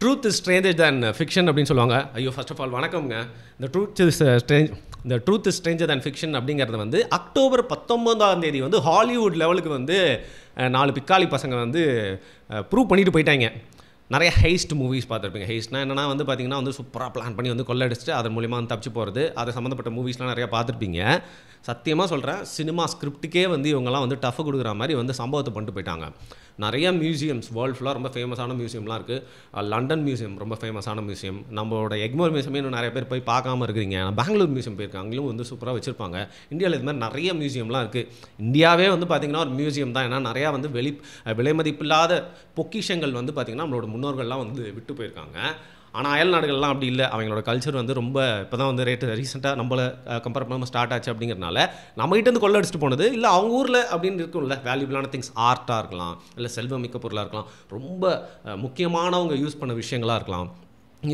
Truth is Stranger than fiction அப்படின்னு சொல்லுவாங்க. ஐயோ ஃபர்ஸ்ட் ஆஃப் ஆல் வணக்கம்ங்க. இந்த truth is Stranger than fiction அப்படிங்கிறது வந்து அக்டோபர் 19 வந்து ஹாலிவுட் லெவலுக்கு வந்து 4 பிக்காளி பசங்க வந்து ப்ரூவ் பண்ணிட்டு போயிட்டாங்க. நிறைய ஹெய்ஸ்ட் மூவிஸ் பார்த்துருப்பீங்க. ஹெய்ஸ்ட்னா என்னென்னா வந்து பார்த்திங்கன்னா வந்து சூப்பராக பிளான் பண்ணி வந்து கொள்ளடிச்சிட்டு அதன் மூலிமா வந்து தப்பிச்சு போகிறது, அது சம்மந்தப்பட்ட மூவிஸ்லாம் நிறையா பார்த்துருப்பீங்க. சத்தியமாக சொல்கிறேன், சினிமா ஸ்கிரிப்டுக்கே வந்து இவங்கெல்லாம் வந்து டஃப் கொடுக்குற மாதிரி வந்து சம்பவத்தை பண்ணிட்டு போயிட்டாங்க. நிறைய மியூசியம்ஸ் வேர்ல்டு ஃபுல்லாக ரொம்ப ஃபேமஸான மியூசியம்லாம் இருக்குது. லண்டன் மியூசியம் ரொம்ப ஃபேமஸான மியூசியம். நம்மளோட எக்மோர் மியூசியமே இன்னும் நிறைய பேர் போய் பார்க்காம இருக்கிறீங்க. பெங்களூர் மியூசியம் போயிருக்காங்க, அங்கேயும் வந்து சூப்பராக வச்சுருப்பாங்க. இந்தியாவில் இது மாதிரி நிறைய மியூசியம்லாம் இருக்குது. இந்தியாவே வந்து பார்த்திங்கன்னா ஒரு மியூசியம் தான். ஏன்னா நிறையா வந்து விலை மதிப்பில்லாத பொக்கிஷங்கள் வந்து பார்த்திங்கன்னா நம்மளோட முன்னோர்கள்லாம் வந்து விட்டு போயிருக்காங்க. ஆனால் அயல் நாடுகள்லாம் அப்படி இல்லை. அவங்களோட கல்ச்சர் வந்து ரொம்ப இப்போ தான் வந்து ரீசெண்டாக நம்மளை கம்பேர் பண்ணாமல் ஸ்டார்ட் ஆச்சு. அப்படிங்கிறனால நம்மகிட்ட வந்து கொள்ளடிச்சிட்டு போனது இல்லை அவங்க ஊரில் அப்படின்னு இருக்கும்ல, வேல்யூபிளான திங்ஸ், ஆர்ட்டாக இருக்கலாம், இல்லை செல்வமிக்க பொருளாக இருக்கலாம், ரொம்ப முக்கியமானவங்க யூஸ் பண்ண விஷயங்களாக இருக்கலாம்.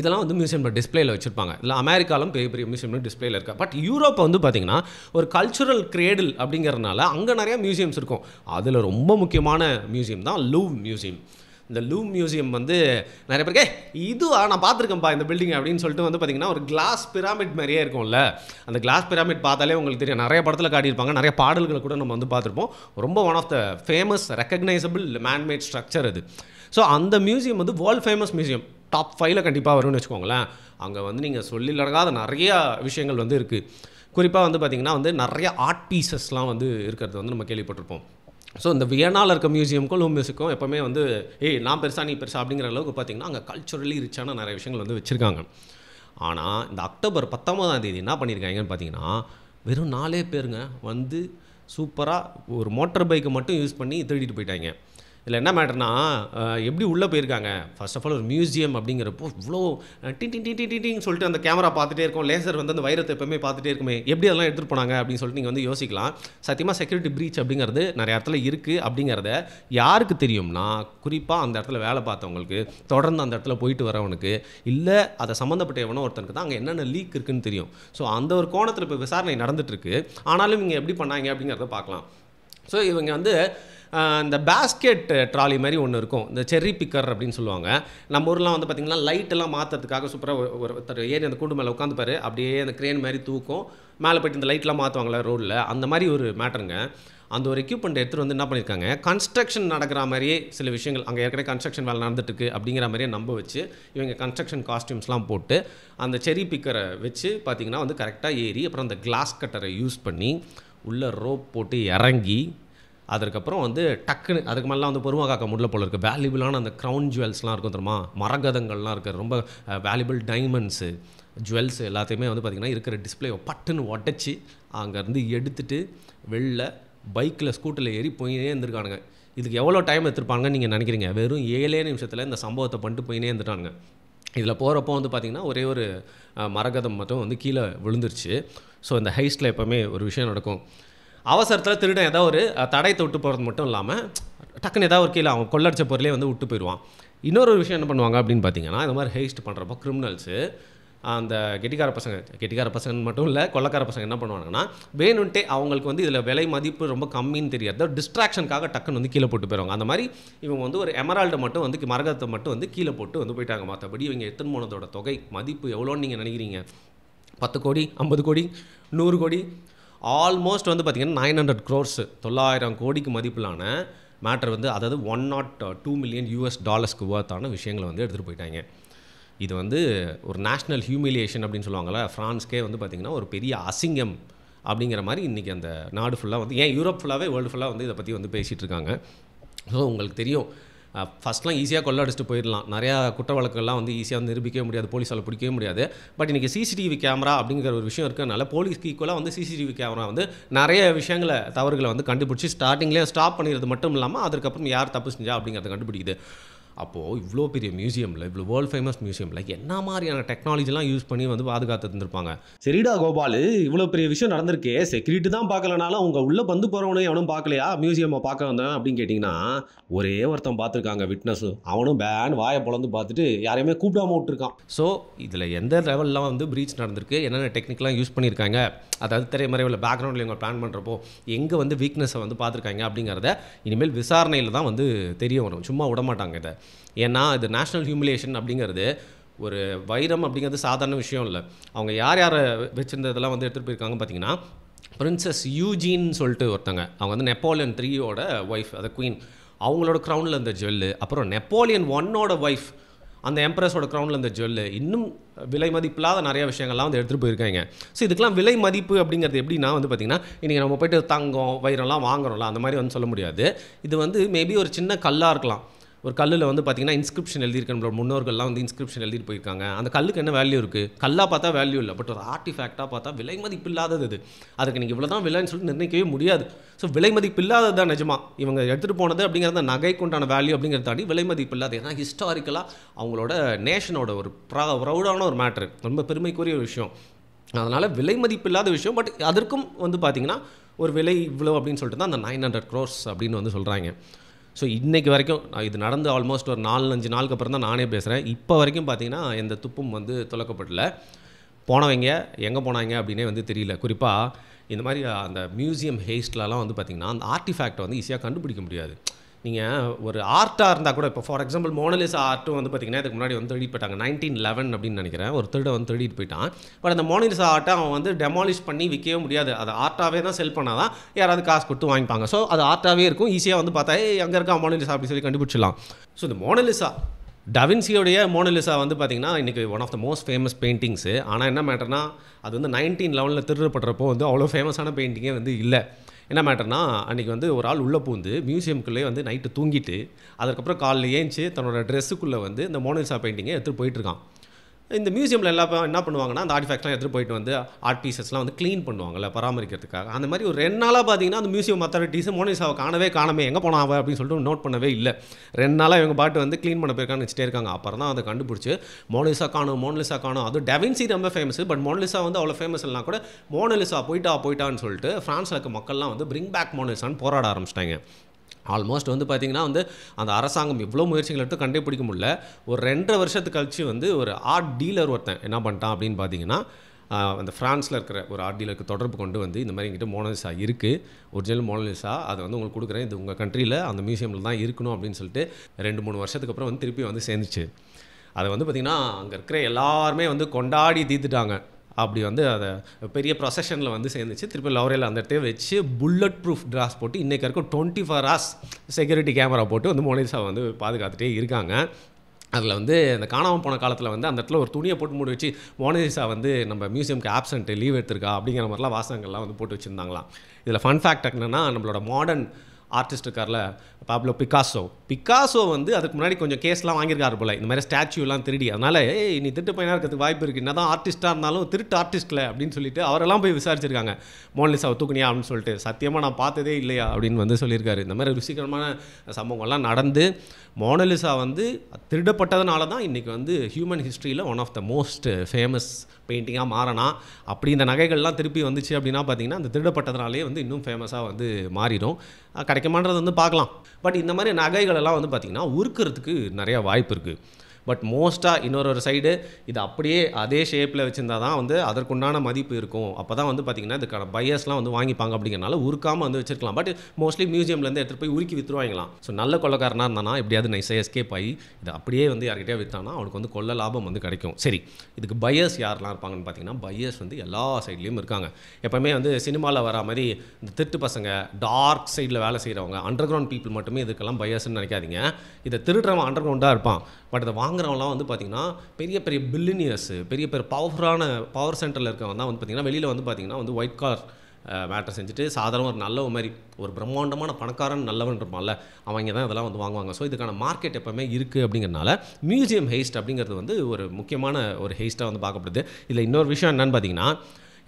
இதெல்லாம் வந்து மியூசியம் டிஸ்பிளேயில் வச்சுருப்பாங்க. இல்லை அமெரிக்காலும் பெரிய பெரிய மியூசியம் டிஸ்பிளேயில் இருக்கா. பட் யூரோப்பை வந்து பார்த்திங்கன்னா ஒரு கல்ச்சுரல் கிரேடில் அப்படிங்கிறதுனால அங்கே நிறையா மியூசியம்ஸ் இருக்கும். அதில் ரொம்ப முக்கியமான மியூசியம் தான் லூவ்ர் மியூசியம். இந்த லூவ்ர் மியூசியம் வந்து நிறைய பேருக்கு இதுவா நான் பார்த்துருக்கேன்ப்பா இந்த பில்டிங் அப்படின்னு சொல்லிட்டு வந்து பார்த்திங்கன்னா ஒரு கிளாஸ் பிராமிட் மாதிரியே இருக்கும்ல. அந்த கிளாஸ் பிராமிட் பார்த்தாலே உங்களுக்கு தெரியும், நிறைய படத்தில் காட்டியிருப்பாங்க, நிறைய பாடல்களை கூட நம்ம வந்து பார்த்துருப்போம். ரொம்ப one of the famous recognisable man made structure அது. ஸோ அந்த மியூசியம் வந்து வேர்ல்டு ஃபேமஸ் மியூசியம், டாப் 5ல் கண்டிப்பாக வரும்னு வச்சுக்கோங்களேன். அங்கே வந்து நீங்கள் சொல்லிலடங்காத நிறையா விஷயங்கள் வந்து இருக்குது. குறிப்பாக வந்து பார்த்திங்கன்னா வந்து நிறைய ஆர்ட் பீசஸ்லாம் வந்து இருக்கிறது வந்து நம்ம கேள்விப்பட்டிருப்போம். ஸோ இந்த வியனாவில் இருக்க மியூசியமுக்கும் லூவ்ர் மியூசியமுக்கும் எப்போவுமே வந்து நான் பெருசா நீ பெருசா அப்படிங்கிற அளவுக்கு பார்த்திங்கன்னா அங்கே கல்ச்சுரலி ரிச்சான நிறைய விஷயங்கள் வந்து வச்சுருக்காங்க. ஆனால் இந்த அக்டோபர் 19 என்ன பண்ணியிருக்காங்கன்னு பார்த்தீங்கன்னா வெறும் 4 பேருங்க வந்து சூப்பராக ஒரு மோட்டர் பைக்கை மட்டும் யூஸ் பண்ணி திருடிட்டு போயிட்டாங்க. இதில் என்ன மேட்டர்னா எப்படி உள்ளே போயிருக்காங்க. ஃபர்ஸ்ட் ஆஃப் ஆல் ஒரு மியூசியம் அப்படிங்கிறப்போ இவ்வளோ டின்னு சொல்லிட்டு அந்த கேமரா பார்த்துட்டே இருக்கும், லேசர் வந்து அந்த வைரத்தை எப்போவுமே பார்த்துட்டே இருக்குமே, எப்படி அதெல்லாம் எடுத்துகிட்டு போனாங்க அப்படின்னு சொல்லிட்டு நீங்கள் வந்து யோசிக்கலாம். சத்தியமாக செக்யூரிட்டி ப்ரீச் அப்படிங்கிறது நிறைய இடத்துல இருக்குது. அப்படிங்கிறத யாருக்கு தெரியும்னா குறிப்பாக அந்த இடத்துல வேலை பார்த்தவங்களுக்கு, தொடர்ந்து அந்த இடத்துல போயிட்டு வரவனுக்கு, இல்லை அதை சம்மந்தப்பட்ட எவனோ ஒருத்தனுக்கு தான் அங்கே என்னென்ன லீக் இருக்குதுன்னு தெரியும். ஸோ அந்த ஒரு கோணத்தில் இப்போ விசாரணை நடந்துகிட்ருக்கு. ஆனாலும் இவங்க எப்படி பண்ணாங்க அப்படிங்கிறத பார்க்கலாம். ஸோ இவங்க வந்து இந்த பேஸ்கெட் ட்ராலி மாதிரி ஒன்று இருக்கும், இந்த செர்ரி பிக்கர் அப்படின்னு சொல்லுவாங்க. நம்ம ஊர்லாம் வந்து பார்த்திங்கன்னா லைட்டெல்லாம் மாற்றுறதுக்காக சூப்பராக ஒருத்தர் ஏறி அந்த கூண்டு மேலே உட்காந்துப்பாரு, அப்படியே அந்த க்ரேன் மாதிரி தூக்கும், மேலே போய்ட்டு இந்த லைட்லாம் மாற்றுவாங்களே ரோடில், அந்த மாதிரி ஒரு மேட்டருங்க. அந்த ஒரு எக்யூப்மெண்ட் எடுத்துகிட்டு வந்து என்ன பண்ணியிருக்காங்க, கன்ஸ்ட்ரக்ஷன் நடக்கிற மாதிரியே சில விஷயங்கள், அங்கே ஏற்கனவே கன்ஸ்ட்ரக்ஷன் வேலை நடந்துட்டுருக்கு அப்படிங்கிற மாதிரியே நம்ப வச்சு இவங்க கன்ஸ்ட்ரக்ஷன் காஸ்டியூம்ஸ்லாம் போட்டு அந்த செர்ரி பிக்கரை வச்சு பார்த்திங்கன்னா வந்து கரெக்டாக ஏறி அப்புறம் அந்த கிளாஸ் கட்டரை யூஸ் பண்ணி உள்ளே ரோப் போட்டு இறங்கி அதுக்கப்புறம் வந்து டக்குன்னு அதுக்கு மேலாம் வந்து பொறுமை காக்க முடியல போல இருக்குது. வேல்யூபிளான அந்த க்ரௌன் ஜுவல்ஸ்லாம் இருக்கும் தெரியுமா, மரகதங்கள்லாம் இருக்குது, ரொம்ப வேல்யூபிள் டைமண்ட்ஸு ஜுவல்ஸ் எல்லாத்தையுமே வந்து பார்த்திங்கன்னா இருக்கிற டிஸ்பிளேவை பட்டுன்னு உடச்சி அங்கேருந்து எடுத்துகிட்டு வெளில பைக்கில் ஸ்கூட்டரில் ஏறி போயினே இருந்திருக்கானுங்க. இதுக்கு எவ்வளோ டைம் எடுத்துருப்பாங்கன்னு நீங்கள் நினைக்கிறீங்க? வெறும் 7 நிமிஷத்தில் இந்த சம்பவத்தை பண்ணிட்டு போயினே இருந்துட்டானுங்க. இதில் போகிறப்போ வந்து பார்த்திங்கன்னா ஒரே ஒரு மரகதம் மட்டும் வந்து கீழே விழுந்துருச்சு. ஸோ இந்த ஹைஸ்ட்டில் எப்போவுமே ஒரு விஷயம் நடக்கும், அவசரத்தில் திருடன் ஏதாவது ஒரு தடயத்தை விட்டு போகிறது மட்டும் இல்லாமல் டக்குன்னு ஏதாவது ஒரு கீழே அவன் கொள்ளடிச்ச பொருளே வந்து விட்டு போயிடுவான். இன்னொரு விஷயம் என்ன பண்ணுவாங்க அப்படின்னு பார்த்தீங்கன்னா, இந்த மாதிரி ஹெய்ஸ்ட் பண்ணுறப்போ கிரிமினல்ஸு அந்த கெட்டிக்கார பசங்க மட்டும் இல்லை, கொள்ளக்கார பசங்க என்ன பண்ணுவாங்கன்னா வேணுன்ட்டே அவங்களுக்கு வந்து இதில் விலை மதிப்பு ரொம்ப கம்மின்னு தெரியாது, டிஸ்ட்ராக்ஷனுக்காக டக்குன்னு வந்து கீழே போட்டு போயிடுவாங்க. அந்த மாதிரி இவங்க வந்து ஒரு எமரால்டை மட்டும் வந்து மரகத்தை மட்டும் வந்து கீழே போட்டு வந்து போயிட்டாங்க. மற்றபடி இவங்க எடுத்துன்னு போனதோட தொகை மதிப்பு எவ்வளோன்னு நீங்கள் நினைக்கிறீங்க? 10 கோடி, 50 கோடி, 100 கோடி, ஆல்மோஸ்ட் வந்து பார்த்திங்கன்னா 900 crores, 900 கோடிக்கு மதிப்பிலான மேட்டர் வந்து, அதாவது $102 million வர்த்தான விஷயங்களை வந்து எடுத்துகிட்டு போயிட்டாங்க. இது வந்து ஒரு நேஷ்னல் ஹியூமிலியேஷன் அப்படின்னு சொல்லுவாங்கள்ல, ஃப்ரான்ஸ்க்கே வந்து பார்த்திங்கன்னா ஒரு பெரிய அசிங்கம் அப்படிங்கிற மாதிரி இன்றைக்கி அந்த நாடு ஃபுல்லாக வந்து, ஏன் யூரோப் ஃபுல்லாகவே வேர்ல்டு ஃபுல்லாக வந்து இதை பற்றி வந்து பேசிகிட்டு இருக்காங்க. ஸோ உங்களுக்கு தெரியும், ஃபஸ்ட்லாம் ஈஸியாக கொள்ளடிச்சிட்டு போயிடலாம், நிறையா குற்ற வழக்குகள்லாம் வந்து ஈஸியாக வந்து நிரூபிக்கவே முடியாது, போலீஸால் பிடிக்கவே முடியாது. பட் இன்றைக்கி சிசிடிவி கேமரா அப்படிங்கிற ஒரு விஷயம் இருக்கிறதுனால போலீஸ்க்கு ஈக்குவலாக வந்து சிசிடிவி கேமரா வந்து நிறைய விஷயங்களை தவறுகளை வந்து கண்டுபிடிச்சி ஸ்டார்டிங்லேயே ஸ்டாப் பண்ணிடுறது மட்டும் இல்லாமல் அதுக்கப்புறம் யார் தப்பு செஞ்சா அப்படிங்கிறத கண்டுபிடிக்குது. அப்போது இவ்வளோ பெரிய மியூசியமில், இவ்வளோ வேர்ல்டு ஃபேமஸ் மியூசியமில் என்ன மாதிரியான டெக்னாலஜிலாம் யூஸ் பண்ணி வந்து பாதுகாத்து இருந்திருப்பாங்க? சரிடா கோபால், இவ்வளோ பெரிய விஷயம் நடந்திருக்கே, செக்யூரிட்டி தான் பார்க்கலனாலும் அவங்க உள்ளே வந்து போகிறவனும் எவனும் பார்க்கலையா மியூசியமை பார்க்க வந்தேன் அப்படின்னு கேட்டிங்கன்னா, ஒரே ஒருத்தன் பார்த்துருக்காங்க விட்னஸு, அவனும் பேன் வாயை பொழந்து பார்த்துட்டு யாரையுமே கூப்பிடாம விட்டுருக்கான். ஸோ இதில் எந்த லெவல்லாம் வந்து ப்ரீச் நடந்திருக்கு, என்னென்ன டெக்னிக்லாம் யூஸ் பண்ணியிருக்காங்க, அதாவது திரைமறைவில் பேக்ரவுண்டில் இவங்க பிளான் பண்ணுறப்போ எங்கே வந்து வீக்னஸை வந்து பார்த்துருக்காங்க அப்படிங்கிறத இனிமேல் விசாரணையில் தான் வந்து தெரிய வரும், சும்மா விட மாட்டாங்க இதை. ஏன்னா இது நேஷ்னல் ஹியூமிலியேஷன் அப்படிங்கிறது ஒரு வைரம் அப்படிங்கிறது சாதாரண விஷயம் இல்லை. அவங்க யார் யாரை வச்சுருந்ததெல்லாம் வந்து எடுத்துகிட்டு போயிருக்காங்க பார்த்தீங்கன்னா, பிரின்சஸ் யூஜின்னு சொல்லிட்டு ஒருத்தங்க, அவங்க வந்து நெப்போலியன் 3யோட ஒய்ஃப், அதை குயின், அவங்களோட க்ரௌனில் இருந்த ஜுவல்லு, அப்புறம் நெப்போலியன் 1ஓட ஒய்ஃப் அந்த எம்ப்ரஸோட க்ரௌனில் இருந்த ஜுவல்லு, இன்னும் விலை மதிப்பில்லாத நிறைய விஷயங்கள்லாம் வந்து எடுத்துகிட்டு போயிருக்காங்க. ஸோ இதுக்கெலாம் விலை மதிப்பு அப்படிங்கிறது எப்படின்னா வந்து பார்த்திங்கன்னா, இன்றைக்கி நம்ம போய்ட்டு தங்கம் வைரம்லாம் வாங்குறோம்ல, அந்த மாதிரி வந்து சொல்ல முடியாது. இது வந்து மேபி ஒரு சின்ன கல்லாக இருக்கலாம். ஒரு கல்லில் வந்து பார்த்திங்கன்னா இன்ஸ்கிரிப்ஷன் எழுதியிருக்க, நம்மளோட முன்னோர்கள்லாம் வந்து இன்ஸ்கிரிப்ஷன் எழுதிட்டு போயிருக்காங்க. அந்த கல்லுக்கு என்ன வேல்யூ இருக்குது? கல்லாக பார்த்தா வேல்யூ இல்லை, பட் ஒரு ஆர்டிஃபேக்டாக பார்த்தா விலை மதிப்பு இல்லாதது அது. அதுக்கு நீங்கள் இவ்வளோ தான் விலைன்னு சொல்லிட்டு நிர்ணயிக்கவே முடியாது. ஸோ விலை மதிப்பு இல்லாதது தான் நிஜமா இவங்க எடுத்துகிட்டு போனது அப்படிங்கிறத நகைக்கு உண்டான வேல்யூ அப்படிங்கிறத தாண்டி விலை மதிப்பு இல்லாது. ஏன்னா ஹிஸ்டாரிக்கலாக அவங்களோட நேஷனோட ஒரு ப்ரௌடான ஒரு மேட்ரு, ரொம்ப பெருமைக்குரிய ஒரு விஷயம். அதனால் விலை மதிப்பு இல்லாத விஷயம். பட் அதற்கும் வந்து பார்த்திங்கன்னா ஒரு விலை இவ்வளோ அப்படின்னு சொல்லிட்டு தான் அந்த 900 crores அப்படின்னு வந்து சொல்கிறாங்க. ஸோ இன்றைக்கு வரைக்கும் இது நடந்து ஆல்மோஸ்ட் ஒரு 4-5 நாளுக்கு அப்புறம் தான் நானே பேசுகிறேன். இப்போ வரைக்கும் பார்த்திங்கன்னா எந்த துப்பும் வந்து துலக்கப்படல. போனவங்க எங்கே போனாங்க அப்படின்னே வந்து தெரியல. குறிப்பாக இந்த மாதிரி அந்த மியூசியம் ஹேஸ்ட்லலாம் வந்து பார்த்திங்கன்னா அந்த ஆர்டிஃபேக்டை வந்து ஈஸியாக கண்டுபிடிக்க முடியாது. நீங்கள் ஒரு ஆர்ட்டாக இருந்தால் கூட, இப்போ ஃபார் எக்ஸாம்பிள் மோனலிசா ஆர்ட்டும் வந்து பார்த்திங்கன்னா இதுக்கு முன்னாடி வந்து திருடிட்டு போயிட்டாங்க. 1911 அப்படின்னு நினைக்கிறேன், ஒரு திருட வந்து திருடிட்டு போயிட்டான். பட் அந்த மோனலிசா ஆர்ட்டை அவன் வந்து டெமாலிஷ் பண்ணி விற்கவே முடியாது. அது ஆர்ட்டாகவே தான் செல் பண்ணால் தான் யாராவது காசு கொடுத்து வாங்கிப்பாங்க. ஸோ அது ஆர்ட்டாகவே இருக்கும், ஈஸியாக வந்து பார்த்தா அங்கே இருக்கா மோனலிசா அப்படி சொல்லி கண்டுபிடிச்சிடலாம். ஸோ இந்த மோனலிசா, டவின்சியோடைய மோனலிசா வந்து பார்த்திங்கன்னா இன்றைக்கி one of the most famous paintings. ஆனால் என்ன மேட்டர்னா அது வந்து 1911 திருடப்படுறப்போ வந்து அவ்வளோ ஃபேமஸான பெயிண்டிங்கே வந்து இல்லை. என்ன மேட்டர்னா அன்றைக்கி வந்து ஒரு ஆள் உள்ளே பூந்து மியூசியம்குள்ளே வந்து நைட்டு தூங்கிட்டு அதுக்கப்புறம் காலையில் ஏஞ்சி தன்னோட ட்ரெஸ்ஸுக்குள்ளே வந்து இந்த மோனலிசா பெயிண்டிங்கை எடுத்துகிட்டு போயிட்டுருக்கான். இந்த மியூசியமில் என்ன பண்ணுவாங்கன்னா அந்த ஆர்டிஃபேக்ட்லாம் எடுத்துகிட்டு போயிட்டு வந்து ஆர்ட் பீசஸ்லாம் வந்து க்ளீன் பண்ணுவாங்கள்ல பராமரிக்கிறதுக்காக. அந்த மாதிரி ஒரு 2 நாளாக பார்த்தீங்கன்னா அந்த மியூசியம் அத்தாரிட்டிஸ் மோனலிசாவை காணவே எங்கே போனாவ அப்படின்னு சொல்லிட்டு நோட் பண்ணவே இல்லை. 2 நாளாக இவங்க பாட்டு வந்து க்ளீன் பண்ண போயிருக்கான்னு வச்சுட்டே இருக்காங்க. அப்புறம் தான் அதை கண்டுபிடிச்சி மோனலிசா காணும். அதுவும் டவின்சி ரொம்ப ஃபேமஸ். பட் மோனலிசா வந்து அவ்வளோ ஃபேமஸ் இல்லைனா கூட மோனலிசா போயிட்டான்னு சொல்லிட்டு ஃப்ரான்ஸில் இருக்க மக்கள்லாம் வந்து பிரிங் பேக் மோனலிசான்னு போராட ஆரம்பிச்சிட்டாங்க. ஆல்மோஸ்ட் வந்து பார்த்திங்கன்னா வந்து அந்த அரசாங்கம் இவ்வளோ முயற்சிகள் எடுத்து கண்டுபிடிக்க முடியல. ஒரு 2.5 வருஷத்துக்கு கழிச்சு வந்து ஒரு ஆர்ட் டீலர் ஒருத்தன் என்ன பண்ணிட்டான் அப்படின்னு பார்த்தீங்கன்னா, அந்த ஃப்ரான்ஸில் இருக்கிற ஒரு ஆர்ட் டீலருக்கு தொடர்பு கொண்டு வந்து இந்த மாதிரி என்கிட்ட மோனலிசா இருக்குது, ஒரிஜினல் மோனலிசா, அதை வந்து உங்களுக்கு கொடுக்குறேன், இது உங்கள் கண்ட்ரியில் அந்த மியூசியமில் தான் இருக்கணும் அப்படின்னு சொல்லிட்டு 2-3 வருஷத்துக்கு அப்புறம் வந்து திருப்பி வந்து சேர்ந்துச்சு. அதை வந்து பார்த்திங்கன்னா அங்கே இருக்கிற எல்லாருமே வந்து கொண்டாடி தீர்த்துட்டாங்க. அப்படி வந்து அதை பெரிய ப்ரொசஷனில் வந்து சேர்ந்துச்சு. திருப்பி லவரேல் அந்த இடத்தையே வச்சு புல்லட் ப்ரூஃப் கிளாஸ் போட்டு இன்றைக்கி வரைக்கும் 24 hours செக்யூரிட்டி கேமரா போட்டு வந்து மோனலிசா வந்து பாதுகாத்துட்டே இருக்காங்க. அதில் வந்து இந்த காணாமல் போன காலத்தில் வந்து அந்த இடத்துல ஒரு துணியை போட்டு மூடி வச்சு மோனலிசா வந்து நம்ம மியூசியம்க்கு ஆப்சென்ட் லீவ் எடுத்திருக்கா அப்படிங்கிற மாதிரிலாம் வாசகங்கள்லாம் வந்து போட்டு வச்சுருந்தாங்களாம். இதில் ஃபன் ஃபேக்ட் என்னென்னா, நம்மளோட மாடர்ன் ஆர்டிஸ்ட் இருக்கார்ல பாப்லோ பிக்காசோ வந்து அதுக்கு முன்னாடி கொஞ்சம் கேஸ்லாம் வாங்கியிருக்காரு போல், இந்த மாதிரி ஸ்டாச்சுலாம் திருடி. அதனால் நீ திருட்டு பையனாக இருக்கிறதுக்கு வாய்ப்பு இருக்குது, என்ன தான் ஆர்டிஸ்ட்டாக இருந்தாலும் திருட்டு ஆர்டிஸ்ட்டில் அப்படின்னு சொல்லிட்டு அவரெல்லாம் போய் விசாரிச்சிருக்காங்க. மோனலிசாவை தூக்குனியா அப்படின்னு சொல்லிட்டு, சத்தியமாக நான் பார்த்ததே இல்லையா அப்படின்னு வந்து சொல்லியிருக்காரு. இந்த மாதிரி ருசிகரமான சம்பவங்கள்லாம் நடந்து மோனலிசா வந்து திருடப்பட்டதுனால தான் இன்றைக்கி வந்து ஹியூமன் ஹிஸ்ட்ரியில் one of the most famous பெயிண்டிங்காக மாறனா. அப்படி இந்த நகைகள்லாம் திருப்பி வந்துச்சு அப்படின்னா பார்த்திங்கன்னா அந்த திருடப்பட்டதுனாலே வந்து இன்னும் ஃபேமஸாக வந்து மாறிடும். கிடைக்குமான்றது வந்து பார்க்கலாம். பட் இந்த மாதிரி நகைகளெல்லாம் வந்து பார்த்திங்கன்னா உருக்கிறதுக்கு நிறையா வாய்ப்பு இருக்குது. பட் மோஸ்ட்டாக இன்னொரு சைடு இது அப்படியே அதே ஷேப்பில் வச்சுருந்தா தான் வந்து அதற்குண்டான மதிப்பு இருக்கும். அப்போ தான் வந்து பார்த்திங்கன்னா இதுக்கான பையர்ஸ்லாம் வந்து வாங்கிப்பாங்க. அப்படிங்கிறனால உருக்காமல் வந்து வச்சிருக்கலாம். பட் மோஸ்ட்லி மியூசியம்லேருந்து எடுத்துகிட்டு போய் உருக்கி விற்றுவாங்களாம். ஸோ நல்ல கொள்ளக்காரனாக இருந்தானா எப்படியாவது நைஸாக எஸ்கேப் ஆகி இதை அப்படியே வந்து யார்கிட்டயே விற்றானா அவனுக்கு வந்து கொள்ள லாபம் வந்து கிடைக்கும். சரி, இதுக்கு பையர்ஸ் யாரெல்லாம் இருப்பாங்கன்னு பார்த்தீங்கன்னா, பையர்ஸ் வந்து எல்லா சைட்லேயும் இருக்காங்க. எப்போவுமே வந்து சினிமாவில் வர மாதிரி இந்த திருட்டு பசங்க, டார்க் சைடில் வேலை செய்கிறவங்க, அண்டர் கிரவுண்ட் பீப்புள் மட்டுமே இதுக்கெல்லாம் பையர்ஸ்ன்னு நினைக்காதீங்க. இதை திருடுறவன் அண்டர் கிரவுண்டாக இருப்பான். பட் இதை வாங்குறவங்களாம் வந்து பார்த்திங்கன்னா பெரிய பெரிய பில்லினியர்ஸு, பெரிய பவர் சென்டரில் இருக்கவங்க தான் வந்து பார்த்திங்கன்னா வெளியில் வந்து பார்த்திங்கன்னா வந்து ஒயிட் கார் மேட்டர் செஞ்சுட்டு சாதாரண ஒரு நல்ல மாதிரி ஒரு பிரம்மாண்டமான பணக்காரன் நல்லவன் இருப்பான்ல, அவங்க தான் இதெல்லாம் வந்து வாங்குவாங்க. ஸோ இதுக்கான மார்க்கெட் எப்போவுமே இருக்குது. அப்படிங்கிறனால மியூசியம் ஹெய்ஸ்ட் அப்படிங்கிறது வந்து ஒரு முக்கியமான ஒரு ஹெய்ஸ்ட்டாக வந்து பார்க்கப்படுது. இதில் இன்னொரு விஷயம் என்னென்னு பார்த்தீங்கன்னா,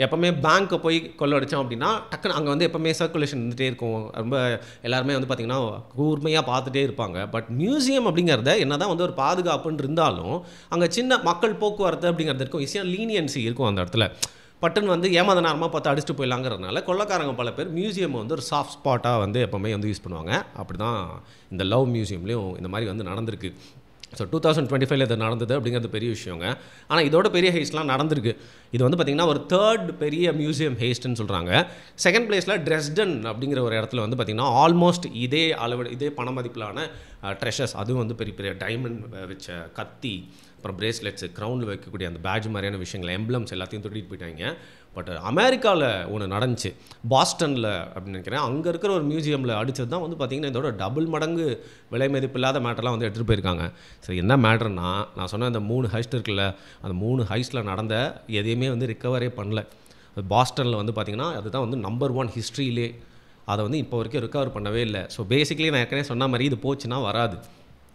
எப்போவுமே பேங்க்கை போய் கொள்ளடிச்சோம் அப்படின்னா டக்குன்னு அங்கே வந்து எப்போவுமே சர்க்குலேஷன் இருந்துகிட்டே இருக்கும். ரொம்ப எல்லாருமே வந்து பார்த்திங்கன்னா கூர்மையாக பார்த்துட்டே இருப்பாங்க. பட் மியூசியம் அப்படிங்கிறத என்ன தான் வந்து ஒரு பாதுகாப்புன்னு இருந்தாலும் அங்கே சின்ன மக்கள் போக்குவரத்து அப்படிங்கிறது இருக்கும், ஈஸியாக லீனியன்சி இருக்கும். அந்த இடத்துல பட்டுன்னு வந்து ஏமாதனாரமாக பார்த்து அடிச்சுட்டு போயிடலாங்கிறதுனால கொள்ளக்காரங்க பல பேர் மியூசியம் வந்து ஒரு சாஃப்ட் ஸ்பாட்டாக வந்து எப்போவுமே வந்து யூஸ் பண்ணுவாங்க. அப்படி தான் இந்த லவ் மியூசியம்லேயும் இந்த மாதிரி வந்து நடந்திருக்கு. ஸோ 2025 இது நடந்தது அப்படிங்கிறது பெரிய விஷயங்க. ஆனால் இதோட பெரிய ஹெய்ஸ்ட்லாம் நடந்திருக்கு. இது வந்து பார்த்திங்கன்னா ஒரு தேர்ட் பெரிய மியூசியம் ஹெய்ஸ்ட்னு சொல்கிறாங்க. செகண்ட் பிளேஸில் ட்ரெஸ்டன் அப்படிங்கிற ஒரு இடத்துல வந்து பார்த்திங்கன்னா ஆல்மோஸ்ட் இதே அளவு இதே பண மதிப்பிலான ட்ரெஷர்ஸ், அதுவும் வந்து பெரிய பெரிய டைமண்ட் வச்ச கத்தி, அப்புறம் பிரேஸ்லெட்ஸு, க்ரௌண்டில் வைக்கக்கூடிய அந்த பேட்ஜ் மாதிரியான விஷயங்கள், எம்ப்ளம்ஸ் எல்லாத்தையும் தொட்டிட்டு போயிட்டாங்க. பட் அமெரிக்காவில் ஒன்று நடந்துச்சு, பாஸ்டனில் அப்படின்னு நினைக்கிறேன். அங்கே இருக்கிற ஒரு மியூசியமில் அடித்தது தான் வந்து பார்த்திங்கன்னா இதோட டபுள் மடங்கு விலை மதிப்பு இல்லாத மேட்டர்லாம் வந்து எடுத்துகிட்டு போயிருக்காங்க. சரி, என்ன மேட்டர்னா, நான் சொன்ன அந்த 3 ஹைஸ்ட் இருக்குல்ல, அந்த 3 ஹைஸ்ட்டில் நடந்த எதையுமே வந்து ரிக்கவரே பண்ணல. பாஸ்டனில் வந்து பார்த்திங்கன்னா அதுதான் வந்து நம்பர் 1 ஹிஸ்ட்ரியிலே. அதை வந்து இப்போ வரைக்கும் ரிக்கவர் பண்ணவே இல்லை. ஸோ பேசிக்கலி நான் ஏற்கனவே சொன்ன மாதிரி இது போச்சுன்னா வராது.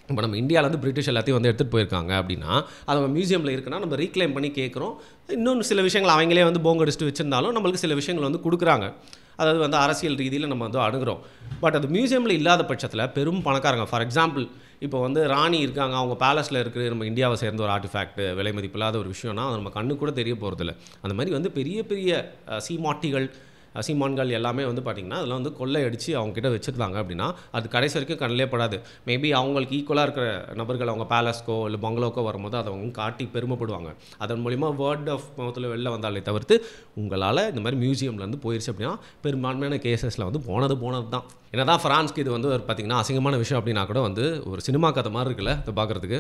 இப்போ நம்ம இந்தியாவில் வந்து பிரிட்டிஷ் எல்லாத்தையும் வந்து எடுத்துகிட்டு போயிருக்காங்க அப்படின்னா, அது மியூசியமில் இருக்குன்னா நம்ம ரீக்ளைம் பண்ணி கேட்குறோம். இன்னொன்று சில விஷயங்கள் அவங்களே வந்து போங்க அடிச்சுட்டு வச்சுருந்தாலும் நம்மளுக்கு சில விஷயங்கள் வந்து கொடுக்குறாங்க. அதாவது வந்து அரசியல் ரீதியில் நம்ம வந்து அணுகிறோம். பட் அது மியூசியமில் இல்லாத பட்சத்தில் பெரும் பணக்காரங்க, ஃபார் எக்ஸாம்பிள் இப்போ வந்து ராணி இருக்காங்க, அவங்க பேலஸில் இருக்கிற நம்ம இந்தியாவை சேர்ந்த ஒரு ஆர்டிஃபேக்ட், விலை மதிப்பில்லாத ஒரு விஷயம்னா அது நம்ம கண்ணு கூட தெரிய போகிறதில்ல. அந்த மாதிரி வந்து பெரிய பெரிய சீமாட்டிகள், சீமான்கள் எல்லாமே வந்து பார்த்திங்கன்னா அதெல்லாம் வந்து கொள்ளை அடித்து அவங்ககிட்ட வச்சுருந்தாங்க அப்படின்னா அது கடைசி வரைக்கும் கண்ணிலே படாது. மேபி அவங்களுக்கு ஈக்குவலாக இருக்கிற நபர்கள் அவங்க பேலஸ்க்கோ இல்லை பங்களாக்கோ வரும்போது அதை அவங்க காட்டி பெருமைப்படுவாங்க. அதன் மூலிமா வேர்ட் ஆஃப் மவுத்தில் வெளில வந்தாலே தவிர்த்து உங்களால் இந்த மாதிரி மியூசியம்லேருந்து போயிடுச்சு அப்படின்னா பெரும்பான்மையான கேசஸில் வந்து போனது தான். ஏன்னா தான் ஃப்ரான்ஸ்க்கு இது வந்து பார்த்திங்கன்னா அசிங்கமான விஷயம் அப்படின்னா கூட வந்து ஒரு சினிமா கதை மாதிரி இருக்குல்ல இதை பார்க்குறதுக்கு.